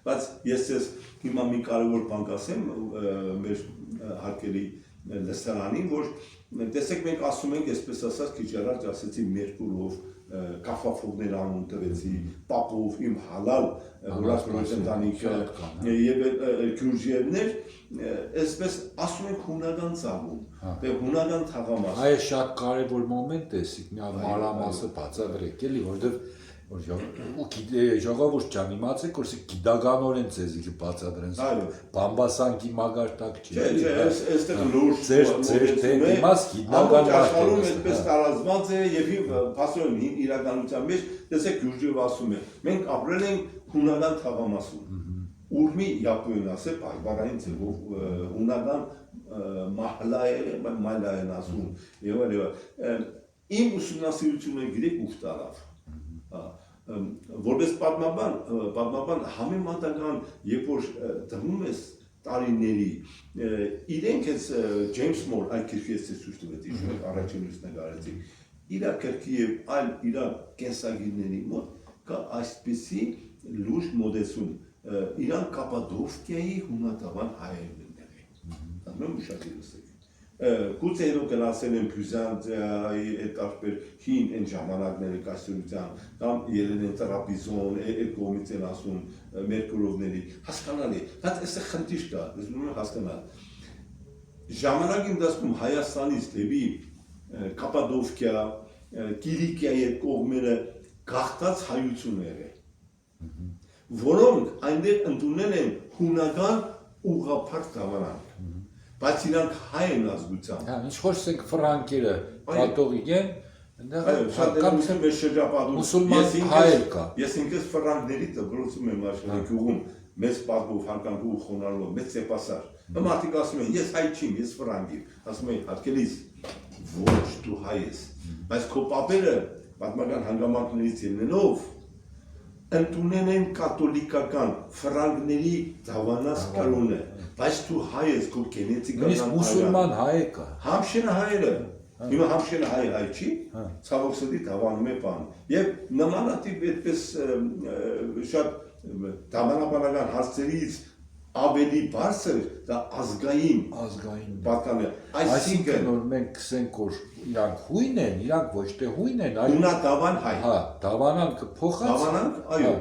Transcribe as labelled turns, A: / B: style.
A: Բայց ես ես հիմա մի կարևոր բան կասեմ մեր հարկերի լսարանին, որ տեսեք մենք ասում ենք, այսպես ասած, քիչ առաջ ասեցի Մերկուրով, կաֆաֆովներ անուն տվեցի, Պապով, իմ հալալ հորացրոջ ընտանիքը եւ Գյուրջիևներ, այսպես ասում ենք հունական ծագում, հունական թաղամաս։
B: Այս շատ կարևոր մոմենտ է, մի մանրամասը բացատրեք էլի, որովհետեւ ժողովուրդ ջան, իմացեք, որ գիտականորեն ձեզ բացատրեն, բամբասանքի մագարտակ չի։
A: Չէ, այստեղ լուրջ
B: ձեր դիմաց գիտնական
A: աշխարհում այդպես տարածված է եւ փաստորեն իրականության մեջ, տեսեք Գյուրջիև ասում է, մենք ապրել ենք հունական թաղամասում։ Ուրմի Յապոնիաս է բարբարային ձևով հունական մահլայեն ասում եւ այլն։ Իմ ուսումնասիրությունը գիտեք ուխ տարավ։ Որպես պատմաբան համեմատական, երբ որ դնում ես տարիների, իրենք ես Ջեյմս Մոր այդ քրքի ես ցույց տվեցի, առաջին լուսնագարեցի, իր քրքի եւ այլ իր կենսագիրների մոտ կա այսպիսի լուրջ մոդեցում, իրան Կապադովկիայի հունատավան հայերն են եղել։ Դառնում ուշադրի լսեք։ Գուցե իրոք գնացել են Բյուզանդիայի այդ տարբեր հին այն ժամանակների կայսրության, կամ ելել են Տրապիզոն, այդ կողմից են ասում Մերկուրովների, հասկանալի, բայց այստեղ խնդիր կա, ուզում եմ հասկանալ։ Ժամանակի ընթացքում Հայաստանից դեպի Կապադովկիա, Կիլիկիայի այդ կողմերը գաղթած հայություն եղել, որոնք այնտեղ ընդունել են հունական ուղղափառ դավարանք։ Բայց իրանք հայ են ազգությամբ։
B: Ինչ խոսենք ֆրանկերը կաթողիկ են,
A: շատ մեր շրջապատում
B: մուսուլման հայեր կա։
A: Ես ինքս ֆրանկների դպրոցում եմ աշխատել գյուղում, մեծ պատվով հարկանքով խոնարհով, մեծ սեպասար։ Մարդիկ ասում են, ես հայ չեմ, ես ֆրանկ եմ։ Ասում են, հատկելիս, ոչ դու հայ ես։ Բայց քո պապերը պատմական հանգամանքներից ելնելով ընդունել են կաթոլիկական ֆրանկների դավանած կրոնը, բայց դու հայ ես, քո գենետիկական
B: մուսուլման հայ կա։
A: Համշենը հայերը, հիմա համշենը հայ չի, ցավոք սրտի դավանում է բան։ Եվ նմանատիպ այդպես շատ դավանաբանական հարցերից ավելի բարձր դա ազգային պատկան է։
B: Այսինքն որ մենք կսենք որ իրանք հույն են, իրանք ոչ թե հույն են, այլ
A: հունադավան հայ։
B: Հա, դավանանք փոխած։
A: Դավանանք, այո։